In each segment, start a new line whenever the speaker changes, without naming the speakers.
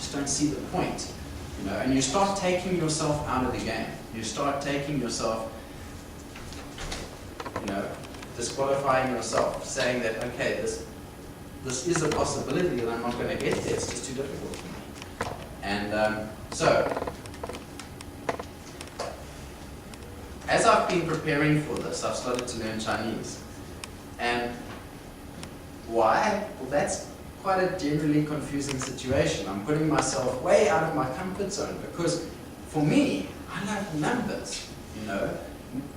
just don't see the point. You know, and you start taking yourself out of the game. You start taking yourself, you know, disqualifying yourself, saying that, okay, this is a possibility that I'm not going to get there, it's just too difficult for me. And so, as I've been preparing for this, I've started to learn Chinese. And why? Well, that's quite a generally confusing situation. I'm putting myself way out of my comfort zone because for me, I love numbers, you know.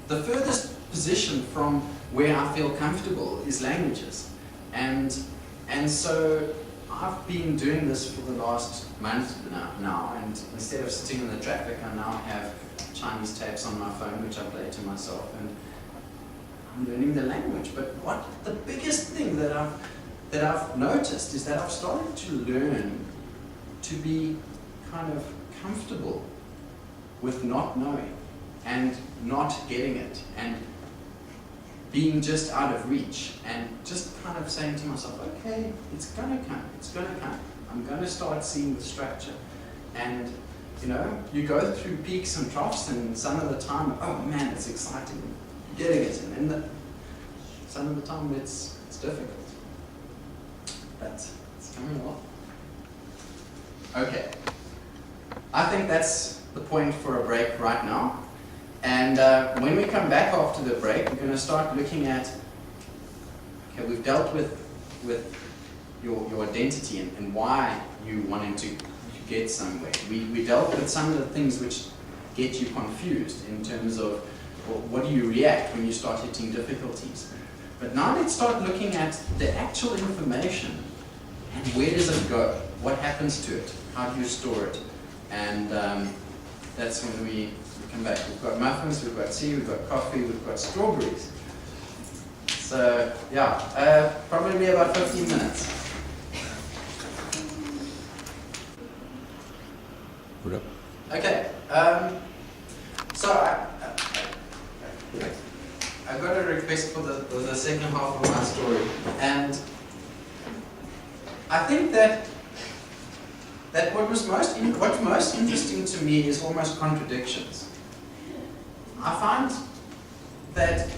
The furthest position from where I feel comfortable is languages. And so I've been doing this for the last month now, and instead of sitting in the traffic, I now have Chinese tapes on my phone, which I play to myself, and I'm learning the language. But what the biggest thing that I've noticed is that I've started to learn to be kind of comfortable with not knowing and not getting it and being just out of reach, and just kind of saying to myself, okay, it's gonna come, I'm gonna start seeing the structure. And you know, you go through peaks and troughs, and some of the time, oh man, it's exciting, you're getting it, and then some of the time it's difficult. But it's coming along. Okay, I think that's the point for a break right now. And when we come back after the break, we're going to start looking at, okay, we've dealt with your identity and why you wanting to get somewhere. We dealt with some of the things which get you confused in terms of, well, what do you react when you start hitting difficulties. But now let's start looking at the actual information and where does it go? What happens to it? How do you store it? And that's when we come back. We've got muffins, we've got tea, we've got coffee, we've got strawberries. So yeah, probably about 15 minutes.
Put up.
Okay, so I got a request for the second half of my story, and I think that what's most interesting to me is almost contradictions. I find that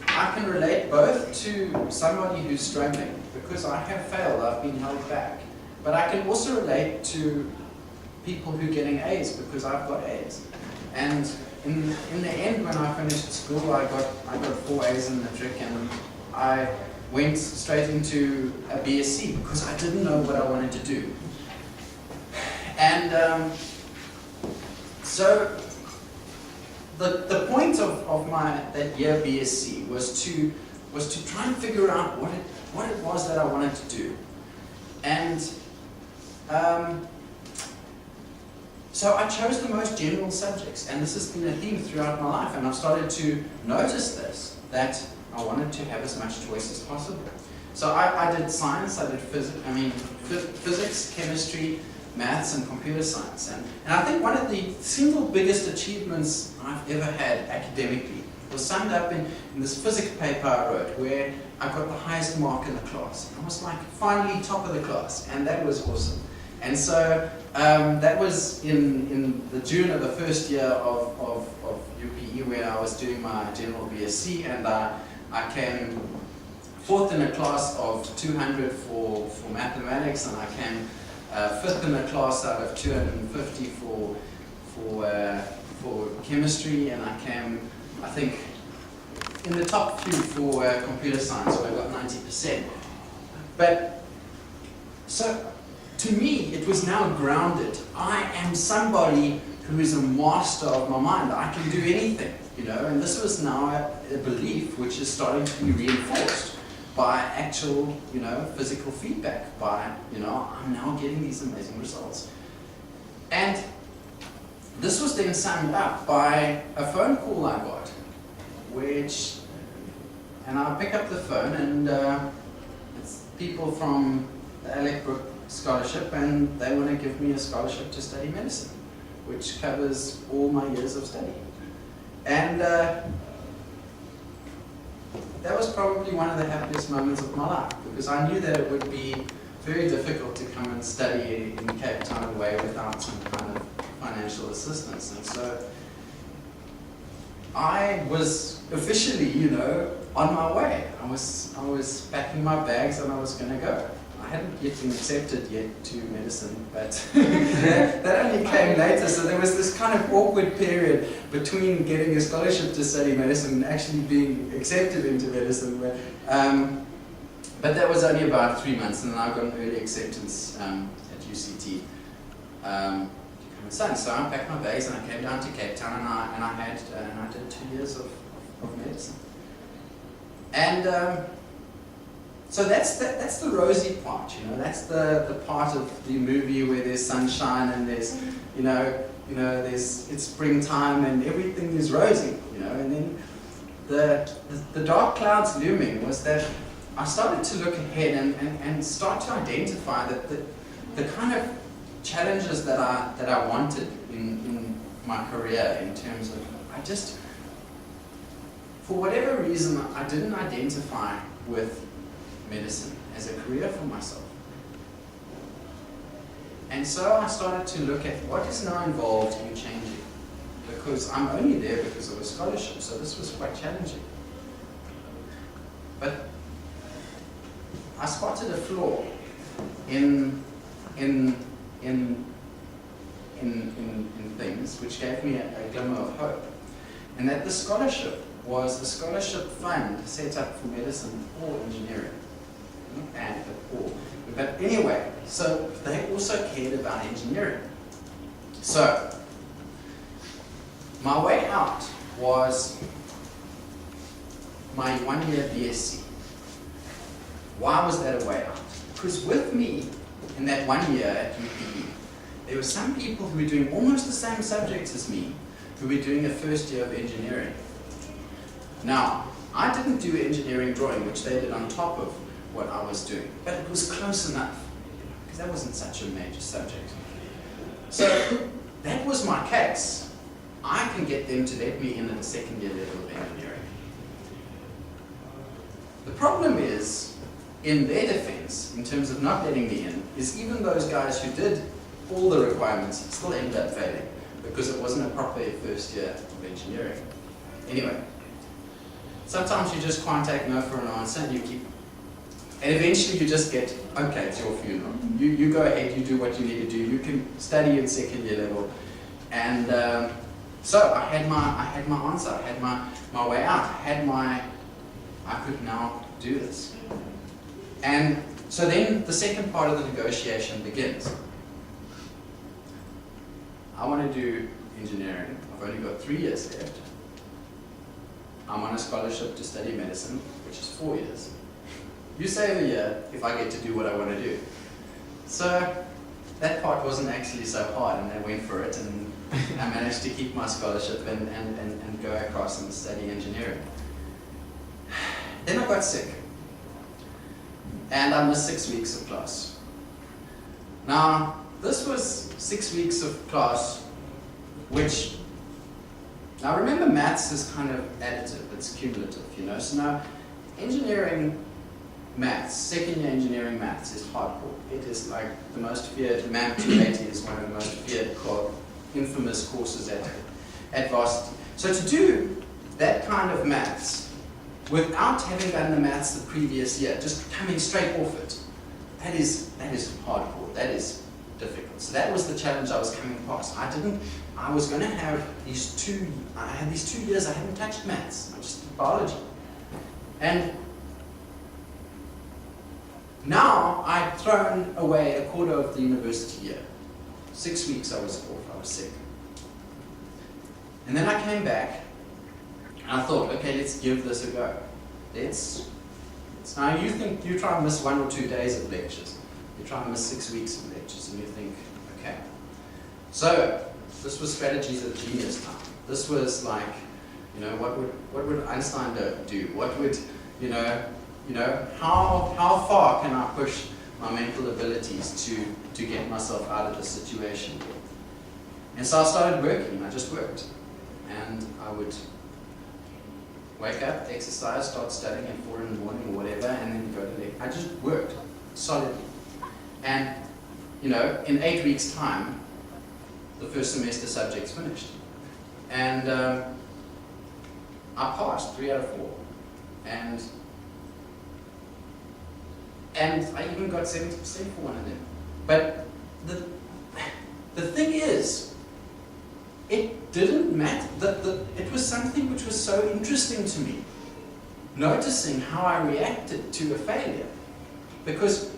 I can relate both to somebody who's struggling, because I have failed, I've been held back, but I can also relate to people who are getting A's because I've got A's. And in the end, when I finished school, I got 4 A's in matric, and I went straight into a BSc because I didn't know what I wanted to do. And so the point of that year BSc was to try and figure out what it was that I wanted to do. And so I chose the most general subjects, and this has been a theme throughout my life, and I've started to notice this, that I wanted to have as much choice as possible. So I did science, I did physics, chemistry, maths, and computer science. And I think one of the single biggest achievements I've ever had academically was summed up in this physics paper I wrote, where I got the highest mark in the class. I was like finally top of the class, and that was awesome. And so that was in the June of the first year of UPE, where I was doing my general BSc, and I came fourth in a class of 200 for mathematics, and I came fifth in a class out of 250 for chemistry, and I came, I think, in the top few for computer science, where I got 90%. But so, to me, it was now grounded. I am somebody who is a master of my mind. I can do anything, you know, and this was now a belief which is starting to be reinforced by actual, you know, physical feedback, by, you know, I'm now getting these amazing results. And this was then summed up by a phone call I got, and I pick up the phone, and it's people from the Alec Brook Scholarship, and they want to give me a scholarship to study medicine, which covers all my years of study. And that was probably one of the happiest moments of my life, because I knew that it would be very difficult to come and study in Cape Cape Town away without some kind of financial assistance. And so I was officially, on my way. I was packing my bags and I was going to go. I hadn't yet been accepted yet to medicine, but that only came later. So there was this kind of awkward period between getting a scholarship to study medicine and actually being accepted into medicine. But that was only about 3 months, and then I got an early acceptance at UCT. So I packed my bags and I came down to Cape Town, and I did 2 years of medicine. And so that's the rosy part, That's the part of the movie where there's sunshine and there's, it's springtime and everything is rosy, And then the dark clouds looming was that I started to look ahead and start to identify that the kind of challenges that I wanted in my career, in terms of, for whatever reason, I didn't identify with medicine as a career for myself. And so I started to look at what is now involved in changing, because I'm only there because of a scholarship, so this was quite challenging. But I spotted a flaw in things which gave me a glimmer of hope, and that the scholarship was a scholarship fund set up for medicine or engineering. But anyway, so they also cared about engineering. So my way out was my 1-year BSc. Why was that a way out? Because with me in that 1 year at UPE, there were some people who were doing almost the same subjects as me, who were doing a first year of engineering. Now, I didn't do engineering drawing, which they did on top of what I was doing, but it was close enough, because that wasn't such a major subject. So that was my case. I can get them to let me in at the second year level of engineering. The problem is, in their defense, in terms of not letting me in, is even those guys who did all the requirements still ended up failing, because it wasn't a proper first year of engineering. Anyway, sometimes you just can't take no for an answer, and and eventually you just get, okay, it's your funeral. You go ahead, you do what you need to do. You can study at second year level. And so I had my answer, I had my way out, I could now do this. And so then the second part of the negotiation begins. I want to do engineering. I've only got 3 years left. I'm on a scholarship to study medicine, which is 4 years. You save a year if I get to do what I want to do. So that part wasn't actually so hard, and I went for it, and I managed to keep my scholarship and go across and study engineering. Then I got sick, and I missed 6 weeks of class. Now, this was 6 weeks of class, which, now remember, maths is kind of additive, it's cumulative, So now, engineering maths, second year engineering maths is hardcore. It is like the most feared, MAM 280 is one of the most feared, infamous courses at varsity. So to do that kind of maths, without having done the maths the previous year, just coming straight off it, that is hardcore, that is difficult. So that was the challenge I was coming past. I was going to have these 2 years I hadn't touched maths, I just did biology. And now I'd thrown away a quarter of the university year. 6 weeks I was off, I was sick. And then I came back, and I thought, okay, let's give this a go. Now you try and miss 1 or 2 days of lectures. You try and miss 6 weeks of lectures, and you think, okay. So, this was strategies of genius time. This was like, what would Einstein do? What would, how far can I push my mental abilities to get myself out of this situation? And so I started working, I just worked. And I would wake up, exercise, start studying at 4 in the morning or whatever, and then go to lecture. I just worked solidly. And in 8 weeks' time, the first semester subject's finished. And I passed 3 out of 4. And I even got 70% for one of them. But the thing is, it didn't matter. It was something which was so interesting to me, noticing how I reacted to a failure. Because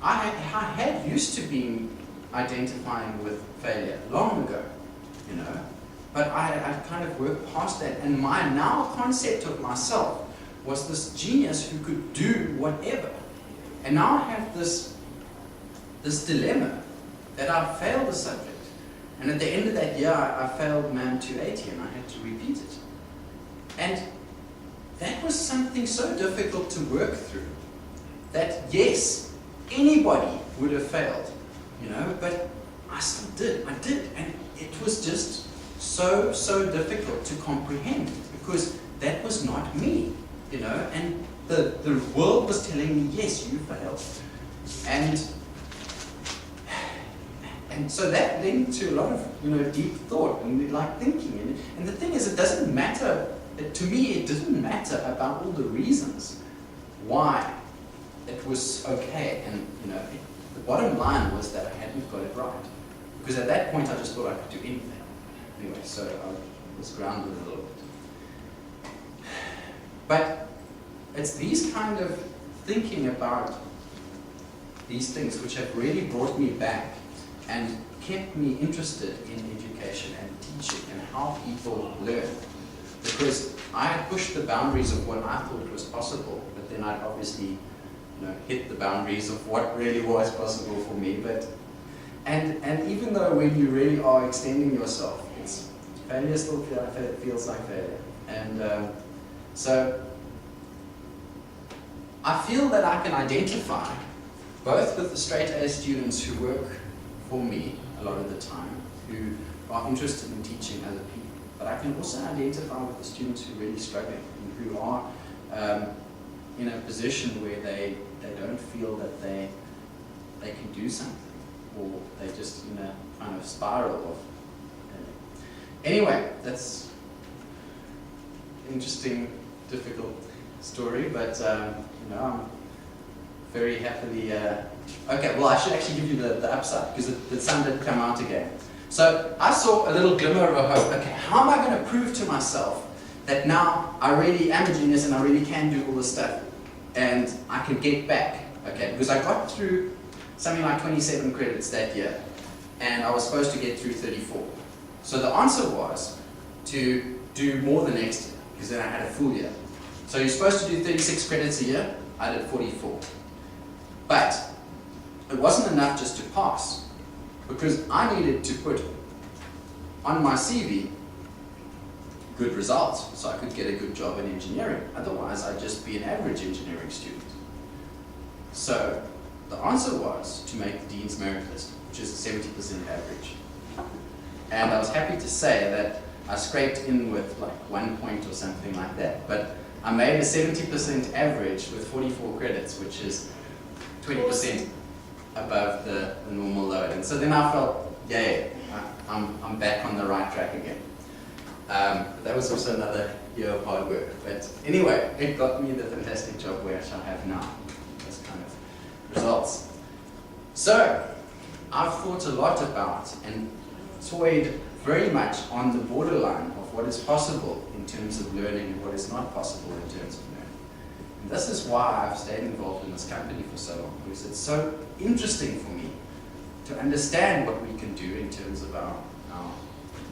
I had used to being identifying with failure long ago, but I kind of worked past that, and my now concept of myself was this genius who could do whatever. And now I have this dilemma that I failed the subject, and at the end of that year I failed MAM 280 and I had to repeat it. And that was something so difficult to work through that, yes, anybody would have failed, but I still did. I did, and it was just so difficult to comprehend, because that was not me, and the world was telling me, yes, you failed. And so that led to a lot of deep thought and like thinking. And the thing is, it doesn't matter, to me it didn't matter about all the reasons why it was okay. And the bottom line was that I hadn't got it right. Because at that point I just thought I could do anything. Anyway, so I was grounded a little bit. But it's these kind of thinking about these things which have really brought me back and kept me interested in education and teaching and how people learn. Because I had pushed the boundaries of what I thought was possible, but then I'd obviously hit the boundaries of what really was possible for me. And even though when you really are extending yourself, failure still feels like failure. And so I feel that I can identify both with the straight A students who work for me a lot of the time, who are interested in teaching other people, but I can also identify with the students who are really struggling and who are in a position where they don't feel that they can do something, or they just in a kind of spiral of. Anyway, that's an interesting, difficult story, but I'm very happily. Okay, well, I should actually give you the upside, because the sun did come out again. So I saw a little glimmer of hope. Okay, how am I going to prove to myself that now I really am a genius and I really can do all this stuff, and I can get back? Okay, because I got through something like 27 credits that year, and I was supposed to get through 34. So the answer was to do more the next year, because then I had a full year. So you're supposed to do 36 credits a year, I did 44. But it wasn't enough just to pass, because I needed to put on my CV good results, so I could get a good job in engineering. Otherwise, I'd just be an average engineering student. So the answer was to make the Dean's Merit List, which is 70% average. And I was happy to say that I scraped in with like 1 point or something like that. But I made a 70% average with 44 credits, which is 20% above the normal load. And so then I felt, yay, I'm back on the right track again. But that was also another year of hard work. But anyway, it got me the fantastic job which I have now. Those kind of results. So I've thought a lot about and toyed very much on the borderline of what is possible in terms of learning and what is not possible in terms of learning. And this is why I've stayed involved in this company for so long, because it's so interesting for me to understand what we can do in terms of our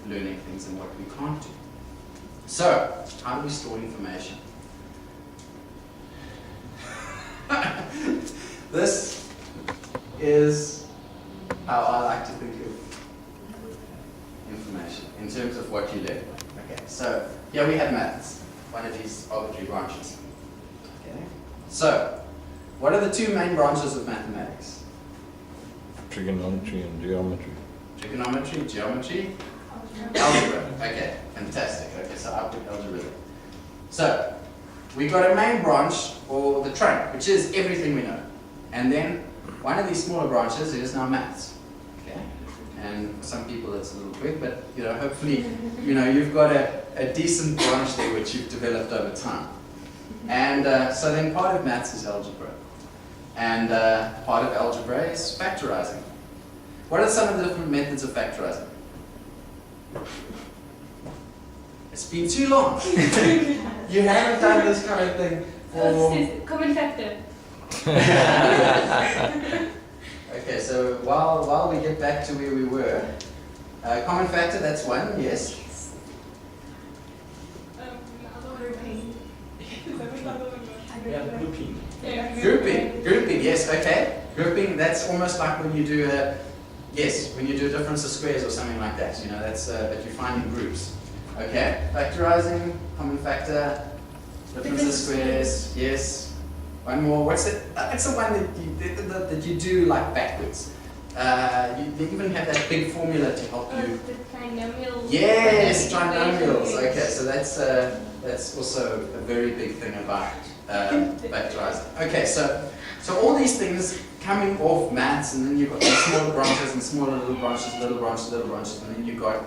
learning things and what we can't do. So, how do we store information? This is how I like to think of information in terms of what you learn. Okay, so here we have maths, one of these arbitrary branches. Okay, so what are the two main branches of mathematics?
Trigonometry and geometry.
Trigonometry, geometry, algebra. Okay, fantastic. Okay, so I'll put algebra there. So we've got a main branch, or the trunk, which is everything we know. And then one of these smaller branches is now maths. Okay? And for some people it's a little quick, but hopefully you've got a decent branch there which you've developed over time. And so then part of maths is algebra. And part of algebra is factorizing. What are some of the different methods of factorizing? It's been too long. You haven't done this kind of thing for...
Common factor.
Okay, so while we get back to where we were, common factor, that's one, yes?
Grouping.
Grouping, yes, okay. Grouping, that's almost like when you do when you do difference of squares or something like that, that's that you find in groups. Okay, factorizing, common factor, difference of squares, yes. One more, what's it? It's the one that you do like backwards. You even have that big formula to help you.
The trinomials.
Yes, trinomials. Okay, so that's also a very big thing about factorizing. Okay, so all these things coming off maths, and then you've got these smaller branches and smaller little branches, little branches, little branches, and then you've got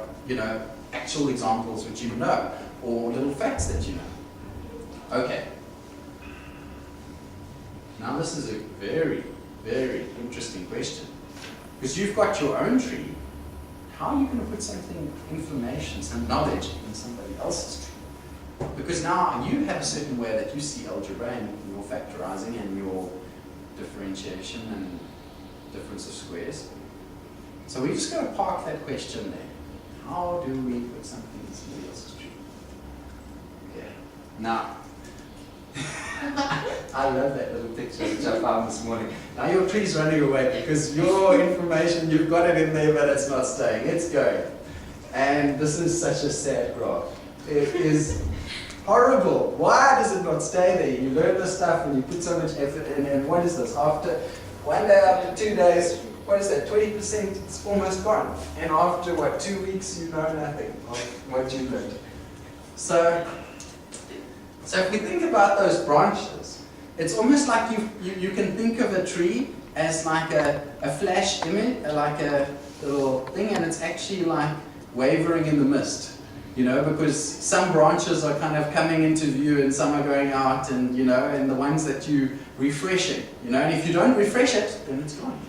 actual examples which you know, or little facts that you know. Okay. Now this is a very, very interesting question. Because you've got your own tree, how are you going to put information, some knowledge in somebody else's tree? Because now you have a certain way that you see algebra and your factorizing and your differentiation and difference of squares. So we're just going to park that question there. How do we put something in somebody else's tree? Okay. Now, I love that little picture which I found this morning. Now your tree's running away because your information, you've got it in there, but it's not staying. It's going. And this is such a sad graph. It is horrible. Why does it not stay there? You learn this stuff and you put so much effort in, and what is this? After 1 day, after 2 days, what is that? 20%, it's almost gone. And after, 2 weeks, you know nothing of what you learned. So if we think about those branches, it's almost like you can think of a tree as like a flash image, like a little thing, and it's actually like wavering in the mist, because some branches are kind of coming into view and some are going out, and and the ones that you refreshing, and if you don't refresh it, then it's gone,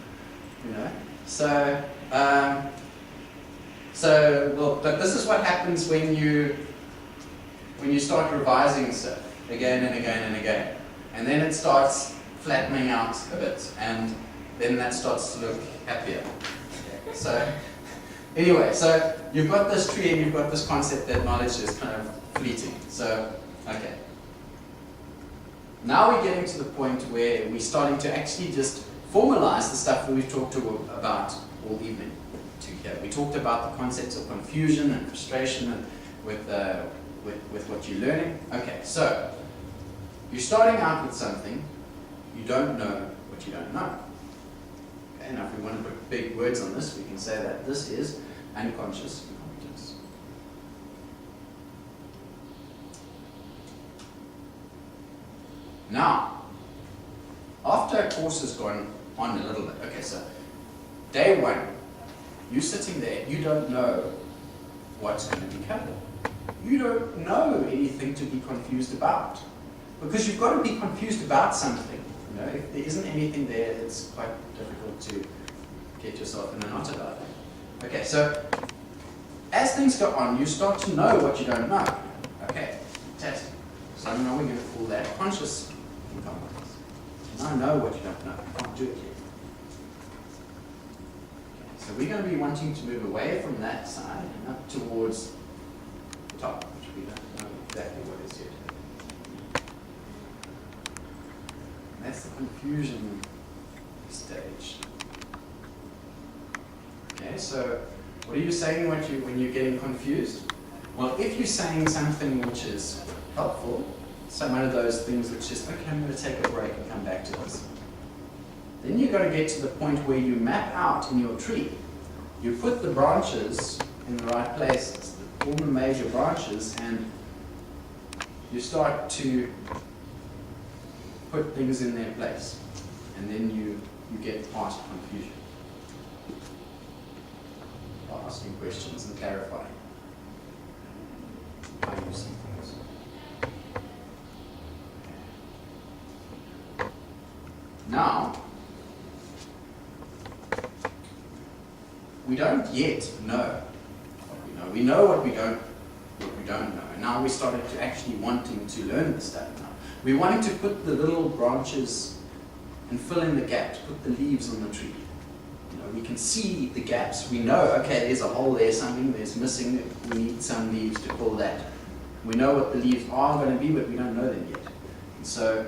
but this is what happens when you start revising stuff again and again and again. And then it starts flattening out a bit, and then that starts to look happier. So anyway, so you've got this tree and you've got this concept that knowledge is kind of fleeting. So, okay. Now we're getting to the point where we're starting to actually just formalize the stuff that we've talked about all evening here. We talked about the concepts of confusion and frustration and with what you're learning. Okay, so you're starting out with something, you don't know what you don't know. Okay, now if we want to put big words on this, we can say that this is unconscious incompetence. Now, after a course has gone on a little bit, okay, so day one, you're sitting there, you don't know what's going to be covered. You don't know anything to be confused about. Because you've got to be confused about something. If there isn't anything there, it's quite difficult to get yourself in a knot about it. Okay, so as things go on, you start to know what you don't know. Okay, fantastic. So now we're going to call that conscious incompetence. Now know what you don't know. You can't do it yet. Okay, so we're going to be wanting to move away from that side and up towards the top, which we don't know exactly what is yet. And that's the confusion stage. Okay, so what are you saying when you're getting confused? Well, if you're saying something which is helpful, some one of those things which is, okay, I'm going to take a break and come back to this. Then you've got to get to the point where you map out in your tree. You put the branches in the right places, all the major branches, and you start to put things in their place. And then you you get past confusion by asking questions and clarifying how you see things. Now, we don't yet know what we know. We know what we don't know. And now we're starting to actually wanting to learn this stuff now. We're wanting to put the little branches and fill in the gaps, put the leaves on the tree. We can see the gaps. We know, okay, there's a hole there, something there's missing. We need some leaves to fill that. We know what the leaves are going to be, but we don't know them yet. And so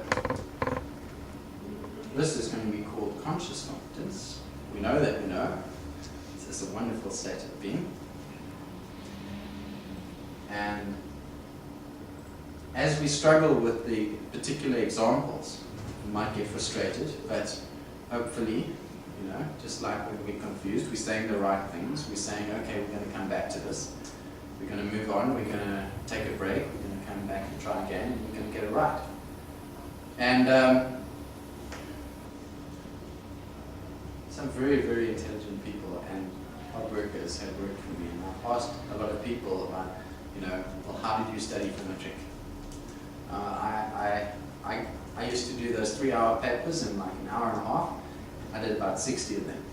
this is going to be called conscious competence. We know that we know. This is a wonderful state of being. And as we struggle with the particular examples, we might get frustrated, but hopefully, just like when we're confused, we're saying the right things. We're saying, okay, we're going to come back to this. We're going to move on. We're going to take a break. We're going to come back and try again, and we're going to get it right. And some very, very intelligent people and hard workers have worked for me. And I've asked a lot of people about, well, how did you study for matric? I used to do those 3-hour papers in like an hour and a half. I did about 60 of them.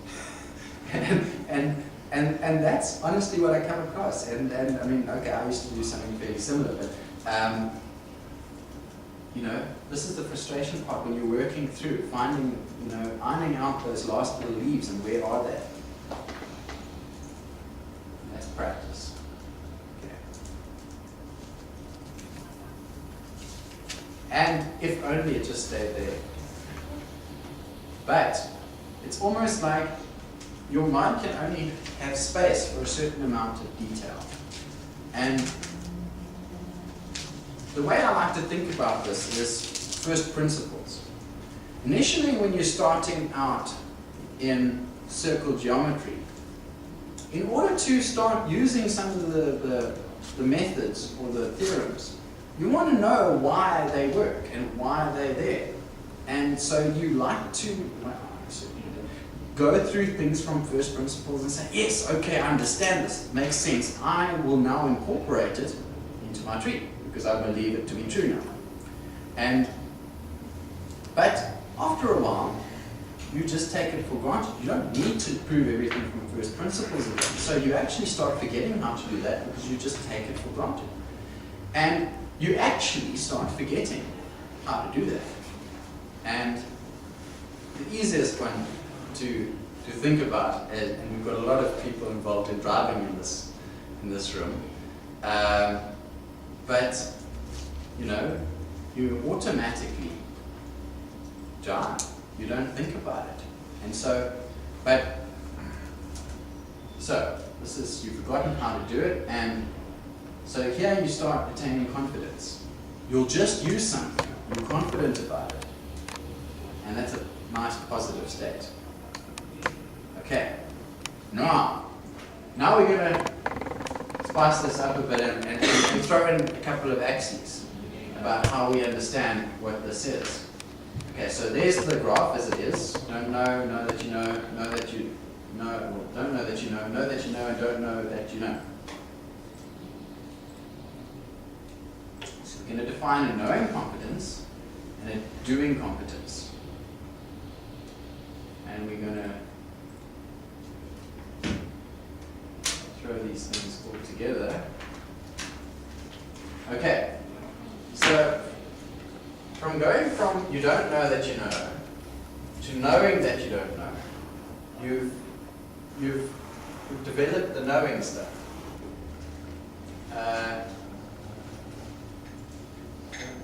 and that's honestly what I come across. And I mean, okay, I used to do something fairly similar, but this is the frustration part when you're working through, finding, ironing out those last little leaves and where are they? And that's practice. Okay. And if only it just stayed there. But it's almost like your mind can only have space for a certain amount of detail. And the way I like to think about this is first principles. Initially, when you're starting out in circle geometry, in order to start using some of the methods or the theorems, you want to know why they work and why they're there. And so you like to, well, I certainly do, go through things from first principles and say, yes, okay, I understand this, it makes sense. I will now incorporate it into my tree because I believe it to be true now. But after a while, you just take it for granted. You don't need to prove everything from first principles again. So you actually start forgetting how to do that because you just take it for granted. And you actually start forgetting how to do that. And the easiest one to think about, and we've got a lot of people involved in driving in this room, but you automatically drive. You don't think about it. And so this is, you've forgotten how to do it, and so here you start attaining confidence. You'll just use something, you're confident about it, and that's a nice positive state. Okay, now we're going to spice this up a bit and throw in a couple of axes about how we understand what this is. Okay, so there's the graph as it is. Don't know, know that you know, know that you know, well, don't know that you know that you know, and don't know that you know. So we're going to define a knowing competence and a doing competence. And we're going to throw these things all together. Okay, so from going from you don't know that you know to knowing that you don't know, you've developed the knowing stuff. Don't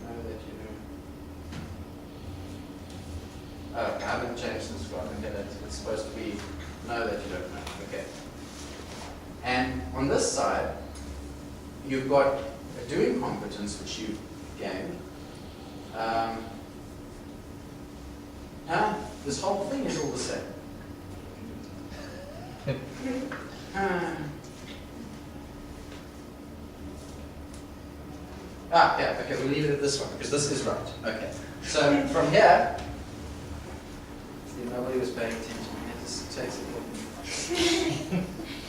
know that you know. Oh, I haven't changed this one. Okay, it's supposed to be know that you don't know. Okay. And on this side, you've got a doing competence which you've gained. This whole thing is all the same. Yeah, okay, we'll leave it at this one, because this is right. Okay, so from here, see if nobody was paying attention. I just checks it off.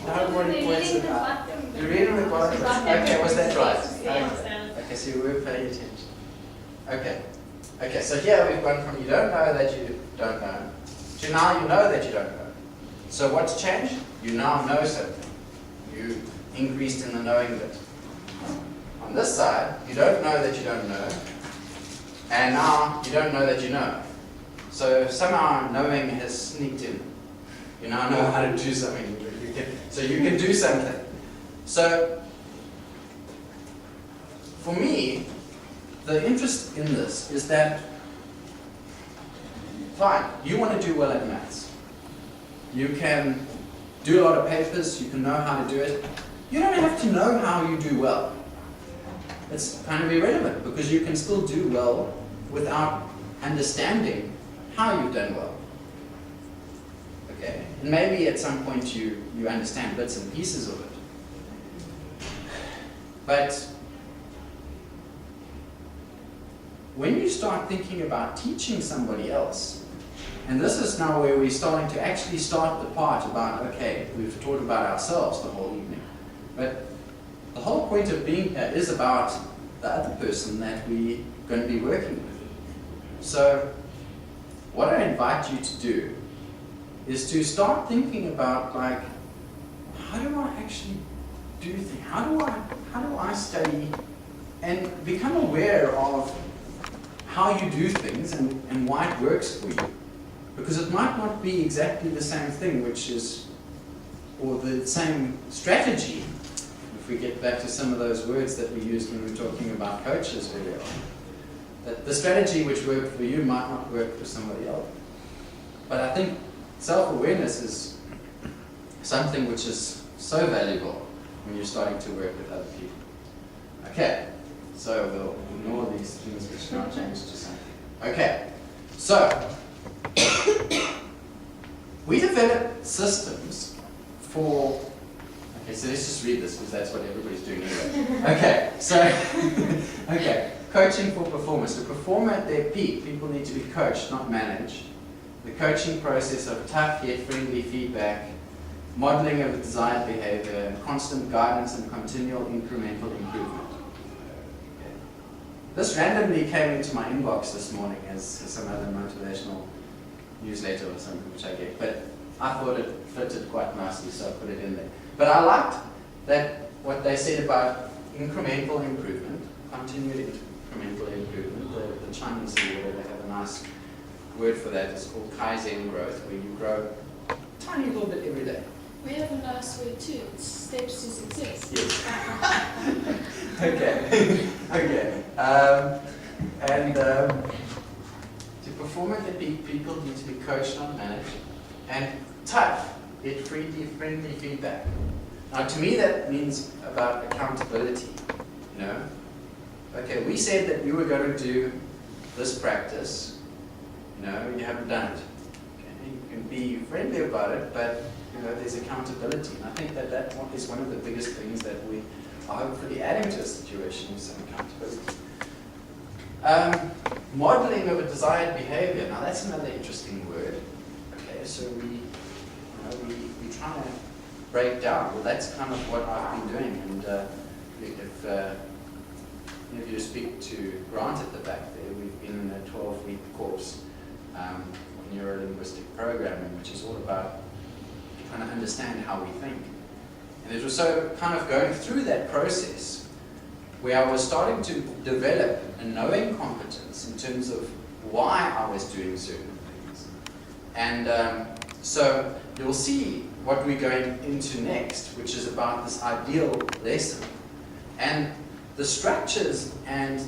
Nobody points it out. You're reading the bottom. Okay, was that right? Okay, so you were paying attention. Okay. Okay, so here we've gone from you don't know that you don't know to now you know that you don't know. So what's changed? You now know something. You increased in the knowing bit. On this side, you don't know that you don't know, and now you don't know that you know. So somehow knowing has sneaked in. You now know how to do something. So you can do something. So for me, the interest in this is that, fine, you want to do well at maths. You can do a lot of papers, you can know how to do it. You don't have to know how you do well. It's kind of irrelevant because you can still do well without understanding how you've done well. Okay? And maybe at some point you understand bits and pieces of it. But when you start thinking about teaching somebody else, and this is now where we're starting to actually start the part about, okay, we've taught about ourselves the whole evening, but the whole point of being here is about the other person that we're going to be working with. So what I invite you to do is to start thinking about, like, how do I actually do things? How do I study and become aware of how you do things and why it works for you? Because it might not be exactly the same thing, which is, or the same strategy, if we get back to some of those words that we used when we were talking about coaches earlier on. That the strategy which worked for you might not work for somebody else. But I think self-awareness is something which is so valuable when you're starting to work with other people. Okay, so we'll ignore these things which now change to something. Okay, so we develop systems for, okay, so let's just read this because that's what everybody's doing anyway. Okay, so, okay, coaching for performance. To perform at their peak, people need to be coached, not managed. The coaching process of tough yet friendly feedback, modeling of desired behavior, constant guidance and continual incremental improvement. Okay. This randomly came into my inbox this morning as some other motivational newsletter or something which I get, but I thought it fitted quite nicely, so I put it in there. But I liked that what they said about incremental improvement, continued incremental improvement. The Chinese or whatever, they have a nice word for that. It's called Kaizen growth, where you grow a tiny little bit every day.
We have a nice word too. It's steps to success.
Yes. Okay. Okay. To perform at the peak, people need to be coached, not managed, and tough yet friendly feedback. Now, to me, that means about accountability. You know, okay, we said that we were going to do this practice. You know, you haven't done it. Okay, you can be friendly about it, but you know, there's accountability. And I think that that is one of the biggest things that we are hopefully adding to a situation is some accountability. Modeling of a desired behavior. Now that's another interesting word. Okay, so we try to break down. Well, that's kind of what I've been doing. And if any of you speak to Grant at the back there, we've been in a 12-week course on neuro-linguistic programming, which is all about trying to understand how we think. And it was so kind of going through that process where I was starting to develop a knowing competence in terms of why I was doing certain things. And so you'll see what we're going into next, which is about this ideal lesson. And the structures and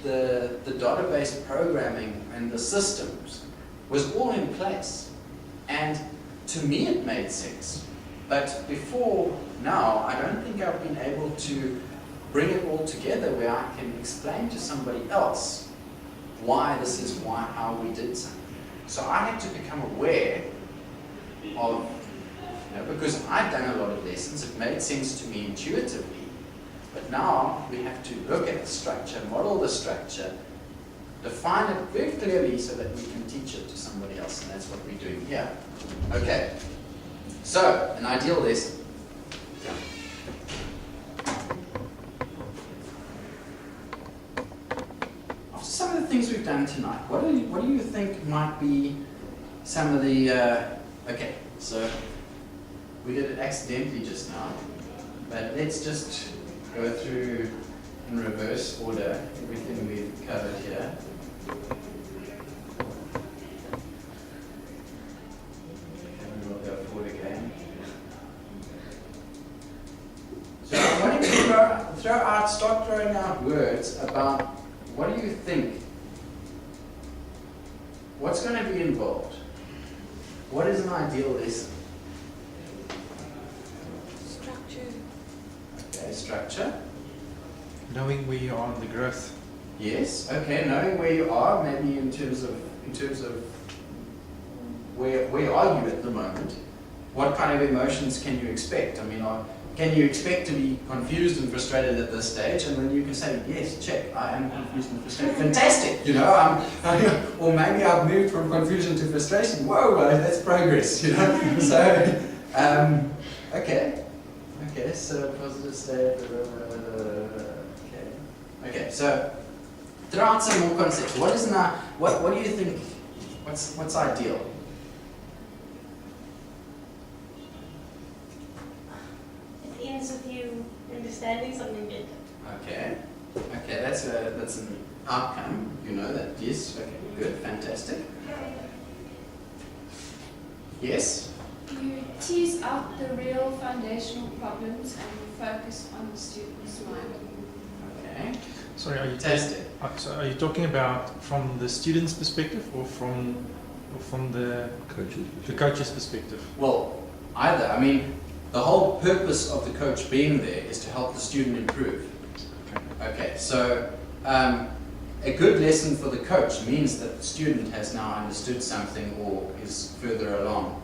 the database programming and the systems was all in place. And to me it made sense. But before now, I don't think I've been able to bring it all together where I can explain to somebody else why this is how we did something. So I had to become aware of, you know, because I'd done a lot of lessons, it made sense to me intuitively. But now we have to look at the structure, model the structure, define it very clearly so that we can teach it to somebody else, and that's what we're doing here. Okay, so an ideal lesson. After some of the things we've done tonight, what do you think might be some of the, okay, so we did it accidentally just now, but let's just go through in reverse order everything we've covered here. We'll go forward again. So I want you to start throwing out words about what do you think, what's going to be involved, what is an ideal lesson?
Structure.
Okay, structure.
Knowing where you are in the growth.
Yes. Okay. Knowing where you are, maybe in terms of where are you at the moment? What kind of emotions can you expect? I mean, can you expect to be confused and frustrated at this stage? And then you can say, yes, check, I am confused and frustrated. Fantastic. You know, or maybe I've moved from confusion to frustration. Whoa, that's progress. You know. So, okay. Okay. So positive state. Okay, so throw out some more concepts. What is now? What do you think? What's ideal?
It ends with you understanding something better.
Okay, okay, that's an outcome. You know that. Yes. Okay, good, fantastic. Yes.
You tease out the real foundational problems and focus on the student's mind.
Okay.
Sorry, are you
Fantastic.
So are you talking about from the student's perspective or from the coach's perspective?
Well, either. I mean, the whole purpose of the coach being there is to help the student improve.
Okay.
Okay, so a good lesson for the coach means that the student has now understood something or is further along.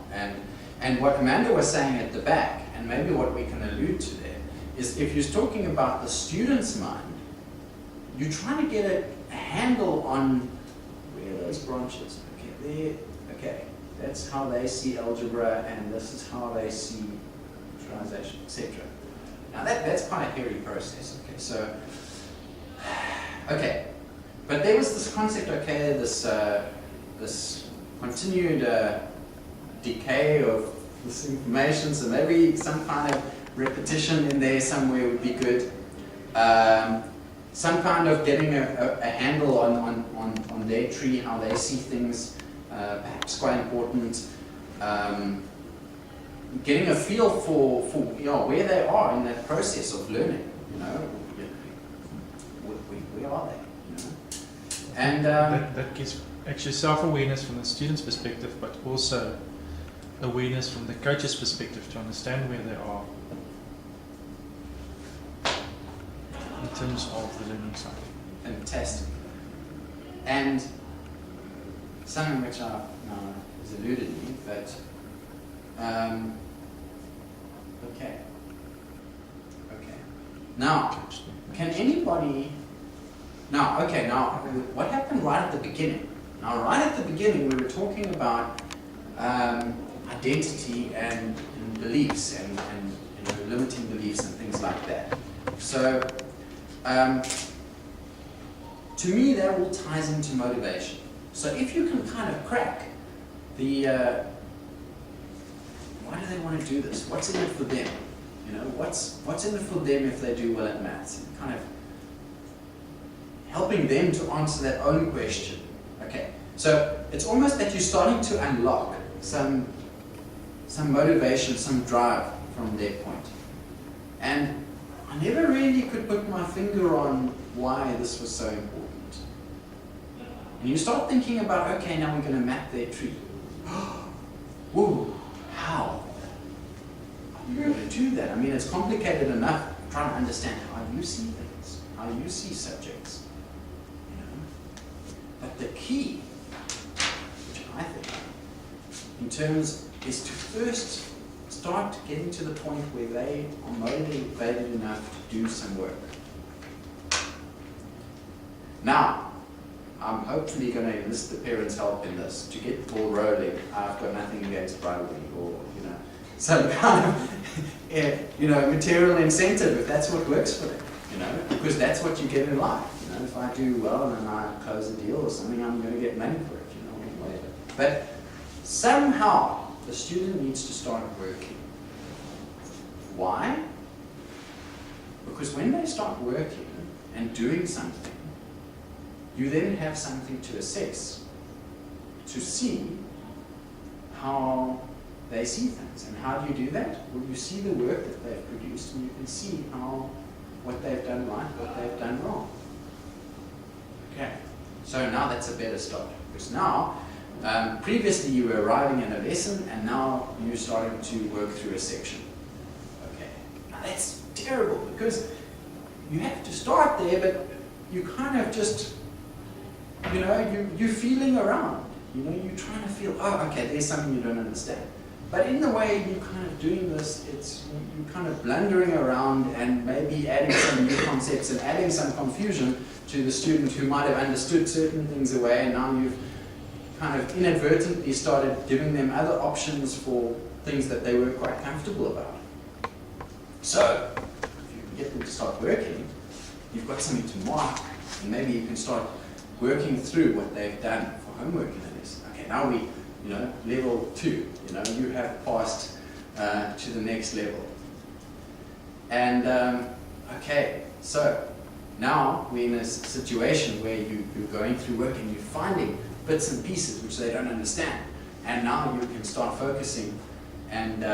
And what Amanda was saying at the back, and maybe what we can allude to there, is if you're talking about the student's mind, you're trying to get a handle on where are those branches. Okay, there. Okay, that's how they see algebra, and this is how they see translation, etc. Now that's quite a hairy process. Okay, so okay, but there was this concept. Okay, this continued decay of this information. So maybe some kind of repetition in there somewhere would be good. Some kind of getting a handle on their tree, how they see things, perhaps quite important. Getting a feel for where they are in that process of learning. You know, where are they? You know, and
that gives actually self-awareness from the student's perspective, but also awareness from the coach's perspective to understand where they are in terms of the learning side.
Fantastic. And something which has eluded me, but okay. Now, can anybody? Now, what happened right at the beginning? Now, right at the beginning, we were talking about identity and beliefs and limiting beliefs and things like that. So, to me, that all ties into motivation. So if you can kind of crack the, why do they want to do this? What's in it for them? You know, what's in it for them if they do well at maths? Kind of helping them to answer their own question. Okay, so it's almost that you're starting to unlock some motivation, some drive from their point. And I never really could put my finger on why this was so important. And you start thinking about, okay, now we're going to map their tree. Whoa, how? Are you going to do that? I mean, it's complicated enough trying to understand how you see things, how you see subjects. You know? But the key, which I think, in terms, is to first start getting to the point where they are motivated enough to do some work. Now, I'm hopefully going to enlist the parents' help in this to get the ball rolling. I've got nothing against bribery or, some kind of, material incentive if that's what works for them, because that's what you get in life. If I do well and I close a deal or something, I'm going to get money for it, whatever. But somehow the student needs to start working. Why? Because when they start working and doing something, you then have something to assess, to see how they see things. And how do you do that? Well, you see the work that they've produced and you can see what they've done right, what they've done wrong. Okay, so now that's a better start. Because now, previously you were arriving in a lesson and now you're starting to work through a section. Okay, now that's terrible because you have to start there, but you kind of just, you're feeling around. You're trying to feel, oh, okay, there's something you don't understand. But in the way you're kind of doing this, you're kind of blundering around and maybe adding some new concepts and adding some confusion to the student who might have understood certain things away, and now you've kind of inadvertently started giving them other options for things that they were quite comfortable about. So, if you can get them to start working, you've got something to mark, and maybe you can start working through what they've done for homework in the lesson. Okay, now we, level 2, you have passed to the next level. And, okay, so now we're in a situation where you're going through work and you're finding bits and pieces which they don't understand. And now you can start focusing and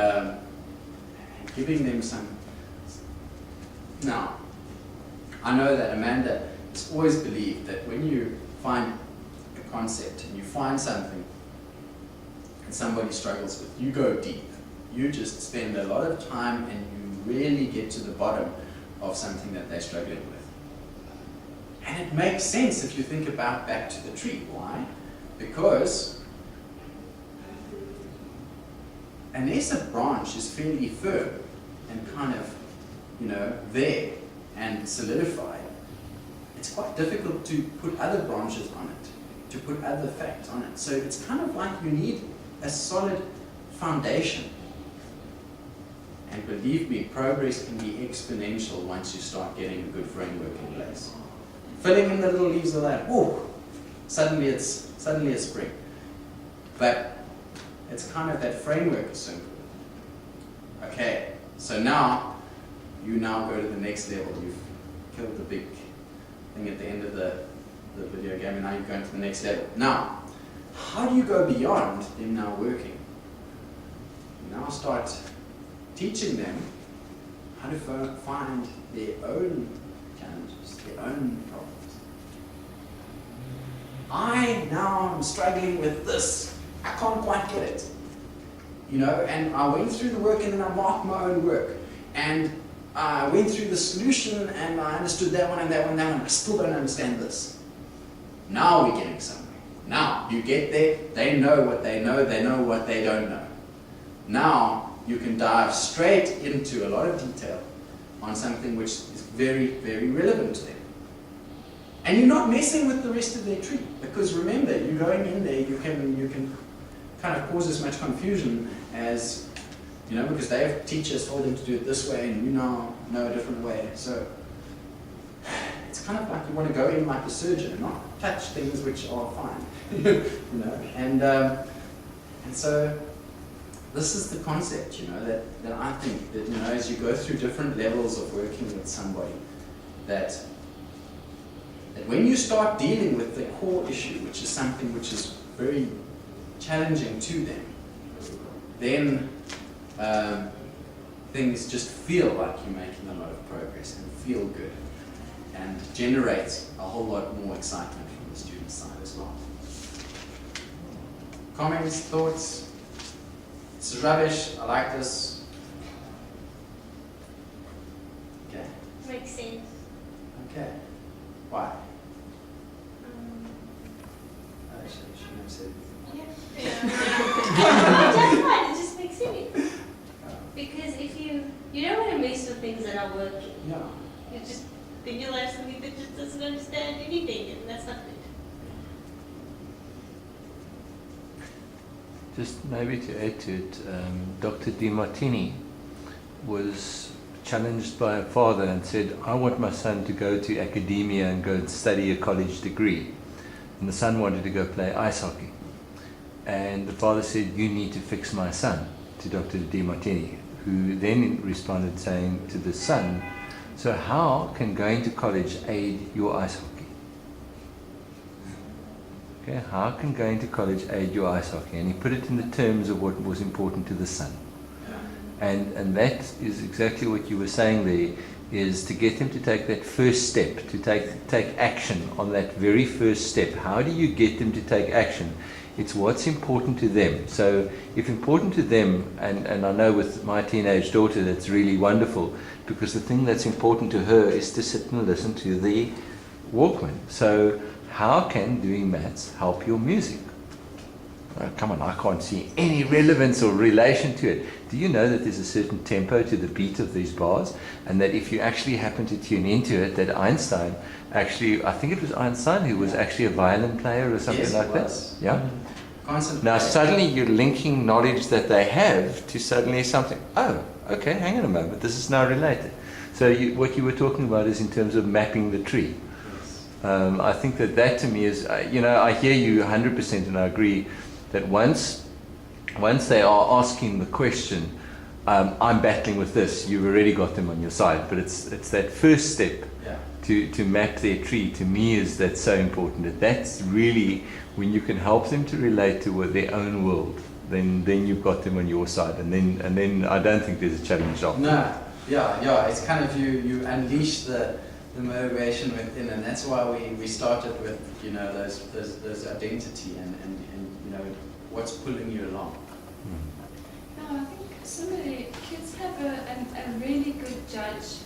giving them some. Now, I know that Amanda has always believed that when you find a concept and you find something and somebody struggles with, you go deep. You just spend a lot of time and you really get to the bottom of something that they're struggling with. And it makes sense if you think about back to the tree. Why? Because unless a branch is fairly firm and kind of, there and solidified, it's quite difficult to put other branches on it, to put other facts on it. So it's kind of like you need a solid foundation. And believe me, progress can be exponential once you start getting a good framework in place. Filling in the little leaves of that, whoa, suddenly it's spring. But it's kind of that framework is so good. Okay, so now you go to the next level. You've killed the big thing at the end of the video game, and now you're going to the next level. Now, how do you go beyond them now working? You now start teaching them how to find their own challenges, their own problems. I now am struggling with this. I can't quite get it. And I went through the work and then I marked my own work. And I went through the solution and I understood that one and that one and that one. I still don't understand this. Now we're getting somewhere. Now you get there, they know what they know what they don't know. Now you can dive straight into a lot of detail on something which is very, very relevant to them. And you're not messing with the rest of their tree, because remember, you're going in there, you can kind of cause as much confusion as, because they have teachers told them to do it this way and you now know a different way. So it's kind of like you want to go in like a surgeon and not touch things which are fine, and so this is the concept, that I think that, as you go through different levels of working with somebody, that when you start dealing with the core issue, which is something which is very challenging to them, then things just feel like you're making a lot of progress and feel good and generates a whole lot more excitement from the student side as well. Comments, thoughts? This is rubbish, I like this. Okay.
Makes sense.
Okay. Why? Actually, I shouldn't have said.
That's fine, it just makes sense. Because if you don't want to mess with things that are working.
Yeah.
Then you'll have somebody that just doesn't understand anything, and that's not good.
Just maybe to add to it, Dr. DiMartini was challenged by a father and said, I want my son to go to academia and go and study a college degree. And the son wanted to go play ice hockey. And the father said, you need to fix my son, to Dr. DiMartini, who then responded saying to the son, so how can going to college aid your ice hockey? Okay, how can going to college aid your ice hockey? And he put it in the terms of what was important to the son. And that is exactly what you were saying there, is to get them to take that first step, to take action on that very first step. How do you get them to take action? It's what's important to them. So if important to them, and I know with my teenage daughter that's really wonderful, because the thing that's important to her is to sit and listen to the Walkman. So how can doing maths help your music? Oh, come on, I can't see any relevance or relation to it. Do you know that there's a certain tempo to the beat of these bars? And that if you actually happen to tune into it, that Einstein actually, I think it was Einstein who was actually a violin player or something like that. Yeah? Now suddenly you're linking knowledge that they have to suddenly something. Oh, okay, hang on a moment, this is now related. So what you were talking about is in terms of mapping the tree. I think that to me is, I hear you 100% and I agree that once they are asking the question, I'm battling with this, you've already got them on your side. But it's that first step to map their tree, to me, that's so important. That's really when you can help them to relate to their own world, then you've got them on your side. And then I don't think there's a challenge after.
No, yeah, it's kind of you unleash the motivation within, and that's why we started with those identity and what's pulling you along.
No, I think similarly, kids have a really good judge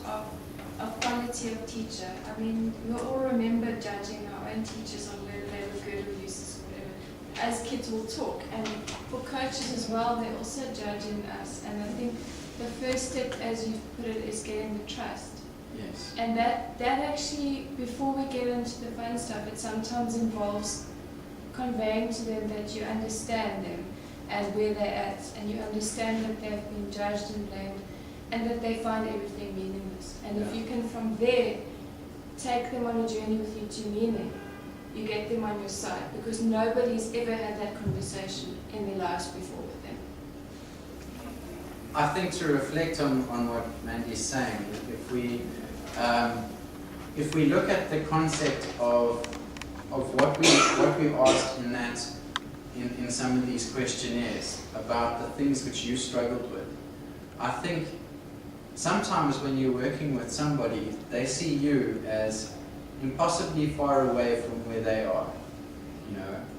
of quality of teacher. I mean, we all remember judging our own teachers on whether they were good or useless or whatever. As kids will talk, and for coaches as well, they're also judging us. And I think the first step, as you put it, is getting the trust.
Yes.
And that actually, before we get into the fun stuff, it sometimes involves conveying to them that you understand them and where they're at, and you understand that they've been judged and blamed, and that they find everything meaningless. And if you can from there take them on a journey with you to meaning, you get them on your side, because nobody's ever had that conversation in their lives before with them.
I think to reflect on what Mandy's saying, if we look at the concept of what we asked in some of these questionnaires about the things which you struggled with, I think sometimes when you're working with somebody, they see you as impossibly far away from where they are.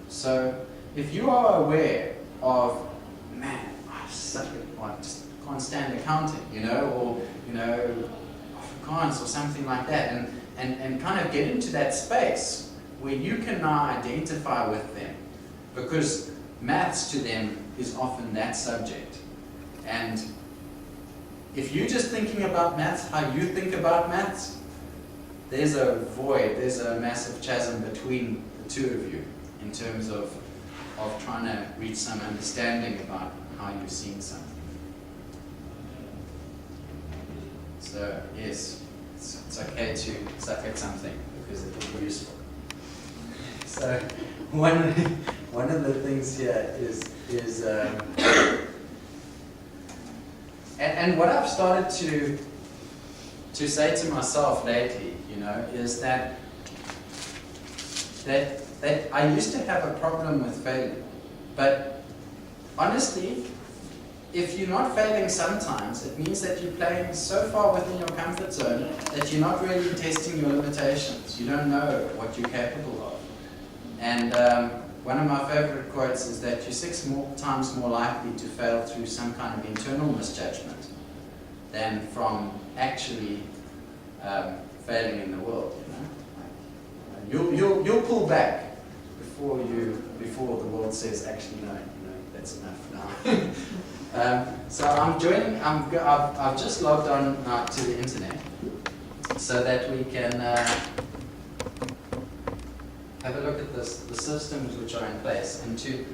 So if you are aware of, man, I just can't stand accounting, or Afrikaans or something like that, and kind of get into that space where you can now identify with them, because maths to them is often that subject. And if you're just thinking about maths how you think about maths, there's a void, there's a massive chasm between the two of you in terms of trying to reach some understanding about how you're seeing something. So yes, it's okay to suck at something because it will be useful. So one of the things here is and what I've started to say to myself lately, is that I used to have a problem with failure, but honestly, if you're not failing sometimes, it means that you're playing so far within your comfort zone that you're not really testing your limitations. You don't know what you're capable of. And one of my favorite quotes is that you're 6 times more likely to fail through some kind of internal misjudgment than from actually failing in the world. You'll pull back before the world says, actually no, that's enough now. So I've just logged on now to the internet so that we can have a look at the systems which are in place, and to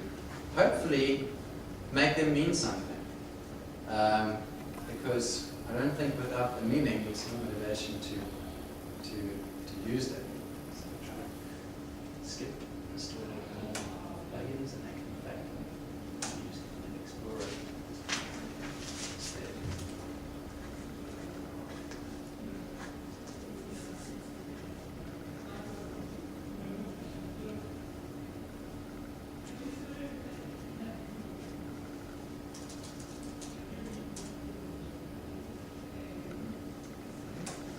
hopefully make them mean something. Because I don't think without the meaning there's no motivation to use them. So I'm trying to skip installing more plugins and I can back and use an Explorer instead.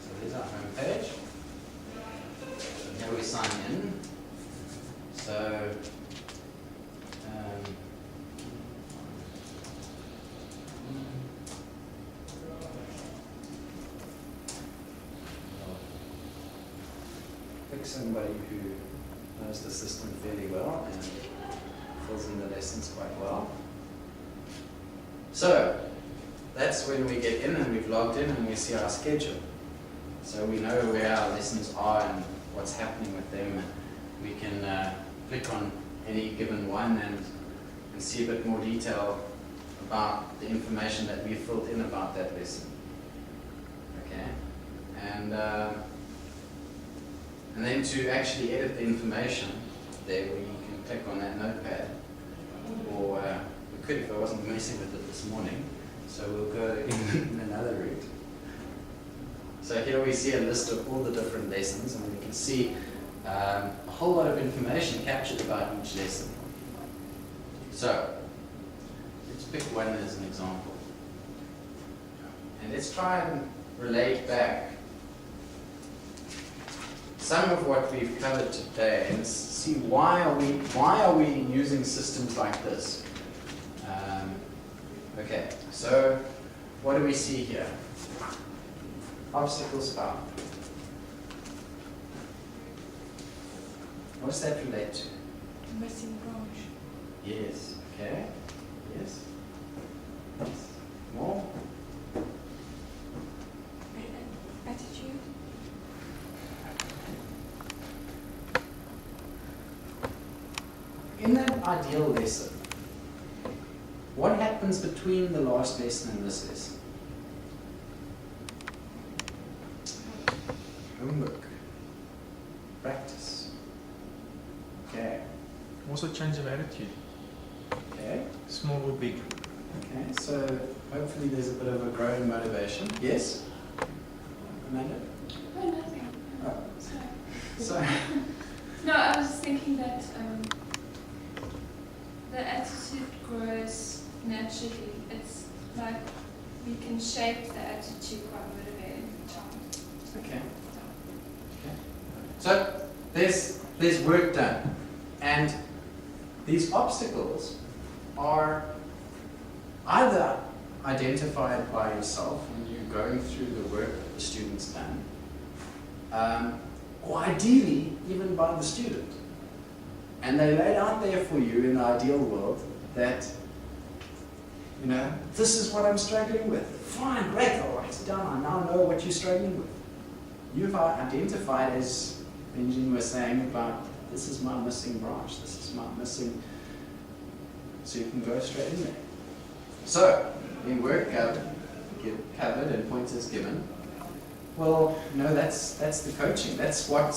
So there's our home page. Here we sign in. So pick somebody who knows the system fairly well and fills in the lessons quite well. So that's when we get in and we've logged in and we see our schedule. So we know where our lessons are and what's happening with them. We can click on any given one and see a bit more detail about the information that we filled in about that lesson. Okay, and then to actually edit the information, there we can click on that notepad, or we could if I wasn't messing with it this morning. So we'll go in another route. So here we see a list of all the different lessons, and we can see a whole lot of information captured about each lesson. So let's pick one as an example. And let's try and relate back some of what we've covered today and see why are we using systems like this. Okay, so what do we see here? Obstacles found. What's that relate to?
Missing branch.
Yes. Okay. Yes. Yes. More.
Attitude.
In that ideal lesson, what happens between the last lesson and this lesson? Homework. Practice. Okay.
Also change of attitude,
Okay.
small or big.
Okay. So hopefully there's a bit of a growing motivation. Yes. Amanda.
Oh, nothing.
Oh.
Sorry.
So.
No, I was thinking that the attitude grows naturally. It's like we can shape the attitude by motivating the child.
Okay. So there's work done, and these obstacles are either identified by yourself when you're going through the work that the student's done, or ideally even by the student. And they laid out there for you in the ideal world that, you know, this is what I'm struggling with. Fine, great, I'll write it down. I now know what you're struggling with. You've identified, as Benjamin was saying, about this is my missing branch, this is my missing, so you can go straight in there. So, in work covered and pointers given, well, no, that's the coaching. That's what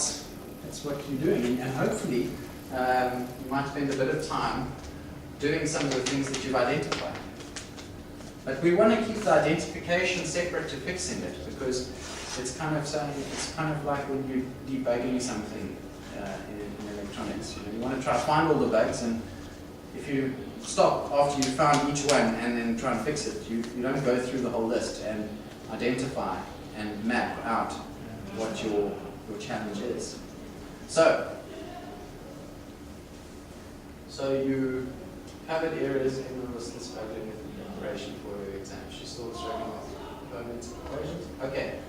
you're doing, and hopefully you might spend a bit of time doing some of the things that you've identified. But we want to keep the identification separate to fixing it, because it's kind of like when you're debugging something in electronics. You want to try to find all the bugs, and if you stop after you've found each one and then try and fix it, you don't go through the whole list and identify and map out what your challenge is. So you covered areas. Everyone was still struggling with the preparation for your exam. She's still struggling with Bowman's equations. Okay.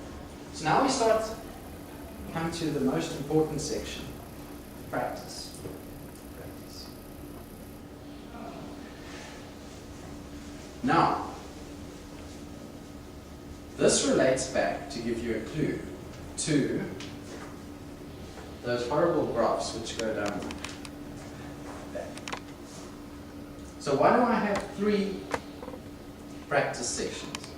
So now we come to the most important section, practice. Now, this relates back, to give you a clue, to those horrible graphs which go down like that. So why do I have 3 practice sections?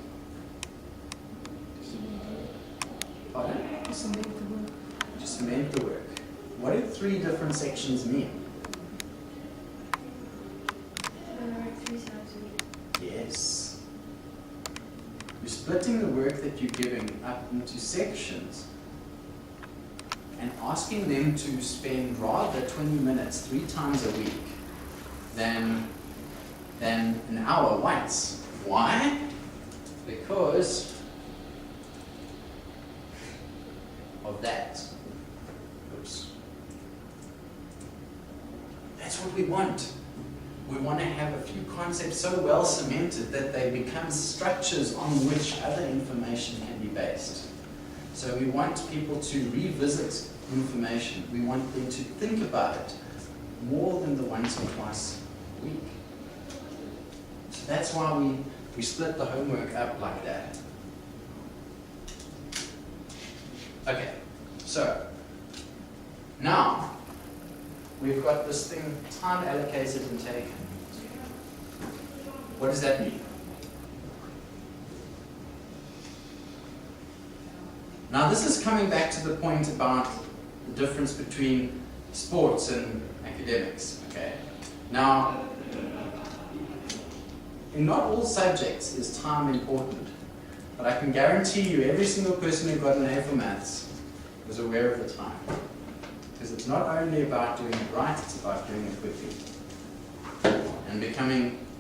Pardon?
Just make the work.
Just cement the work. What do 3 different sections mean?
3 times a week.
Yes. You're splitting the work that you're giving up into sections and asking them to spend rather 20 minutes 3 times a week than an hour once. Why? Because of that. Oops. That's what we want. We want to have a few concepts so well cemented that they become structures on which other information can be based. So we want people to revisit information. We want them to think about it more than the once or twice a week. So that's why we split the homework up like that. Okay, so now we've got this thing, time allocated and taken. What does that mean? Now this is coming back to the point about the difference between sports and academics, okay? Now, in not all subjects is time important, but I can guarantee you every single person who got an A for maths was aware of the time. Because it's not only about doing it right, it's about doing it quickly. And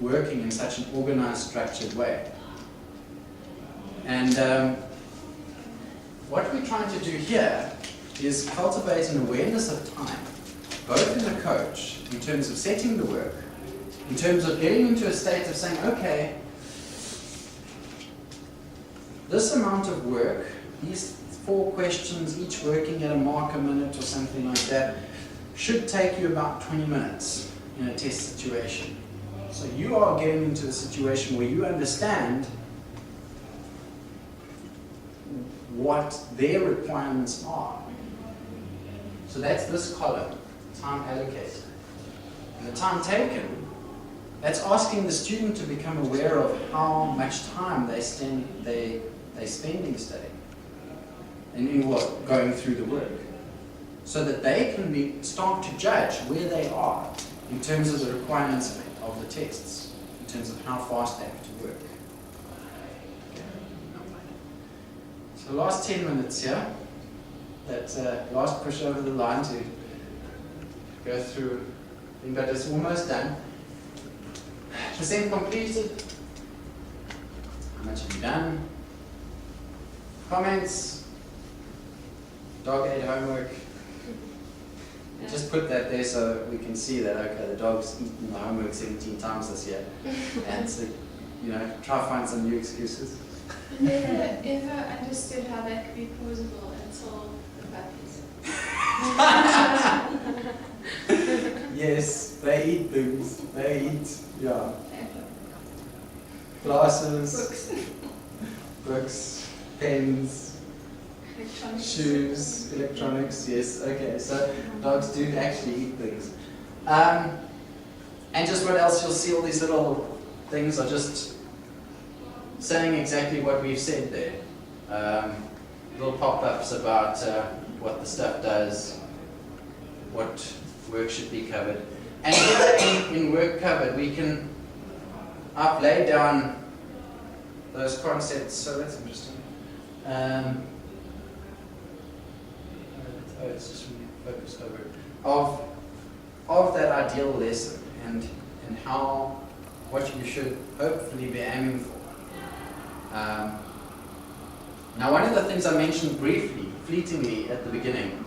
working in such an organized, structured way. And what we're trying to do here is cultivate an awareness of time, both in the coach, in terms of setting the work, in terms of getting into a state of saying, okay, this amount of work, these 4 questions, each working at a mark a minute or something like that, should take you about 20 minutes in a test situation. So you are getting into a situation where you understand what their requirements are. So that's this column, time allocated. And the time taken, that's asking the student to become aware of how much time they spend in studying and in what, going through the work, so that they can start to judge where they are in terms of the requirements of the tests, in terms of how fast they have to work. So the last 10 minutes here, that last push over the line to go through, I think that is almost done. Percent completed. How much have you done? Comments? Dog ate homework. Just put that there so we can see that, okay, the dog's eaten the homework 17 times this year. And so, try to find some new excuses.
Never ever understood how that could be plausible until the puppies.
Yes, they eat things. They eat, glasses, books, pens, shoes, electronics. Yes, okay. So dogs do actually eat things. And just what else? You'll see all these little things are just saying exactly what we've said there. Little pop-ups about what the stuff does, what work should be covered. And here in work covered, I've laid down those concepts, so that's interesting. It's just really focused over it. Of that ideal lesson and what you should hopefully be aiming for. Now, one of the things I mentioned briefly, fleetingly at the beginning,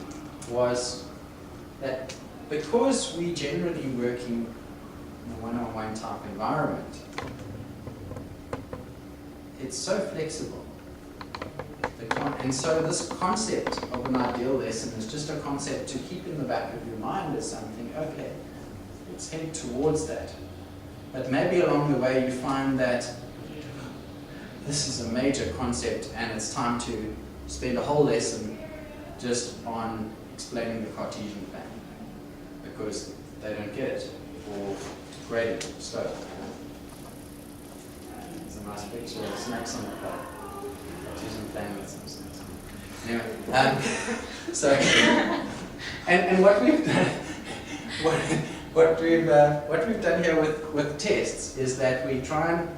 was that because we generally working in a one-on-one type environment, it's so flexible. And so this concept of an ideal lesson is just a concept to keep in the back of your mind as something, okay, let's head towards that. But maybe along the way you find that this is a major concept and it's time to spend a whole lesson just on explaining the Cartesian plan because they don't get it, or to graded slope. There's a nice picture of snakes on the pole. Susan playing with some snakes. Anyway, so, and what we've done, what we've done here with tests is that we try and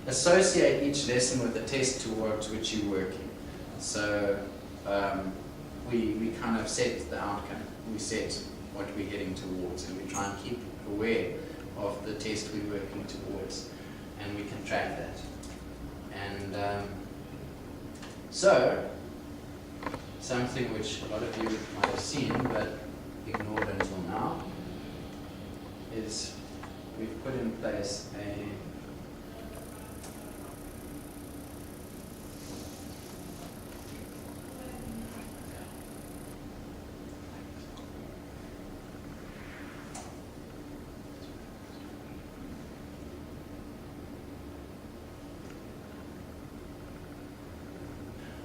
associate each lesson with a test towards which you're working. So we kind of set the outcome, we set what we're heading towards, and we try and keep aware of the test we're working towards, and we can track that. And so, something which a lot of you might have seen but ignored until now is we've put in place a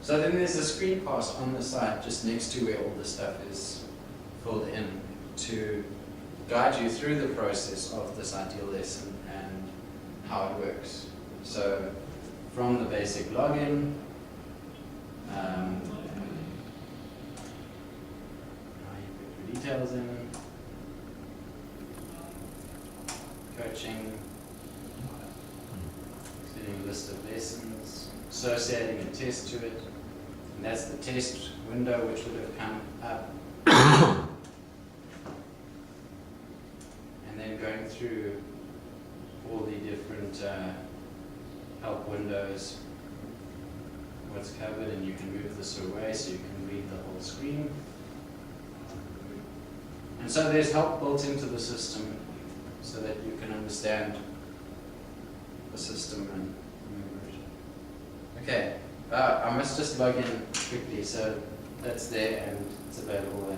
So then there's a screencast on the side just next to where all the stuff is filled in to guide you through the process of this ideal lesson and how it works. So from the basic login, how you put your details in, coaching, setting a list of lessons, associating a test to it. And that's the test window which would have come up. And then going through all the different help windows, what's covered, and you can move this away so you can read the whole screen. And so there's help built into the system so that you can understand the system and remember it. Okay. I must just log in quickly, so that's there and it's available.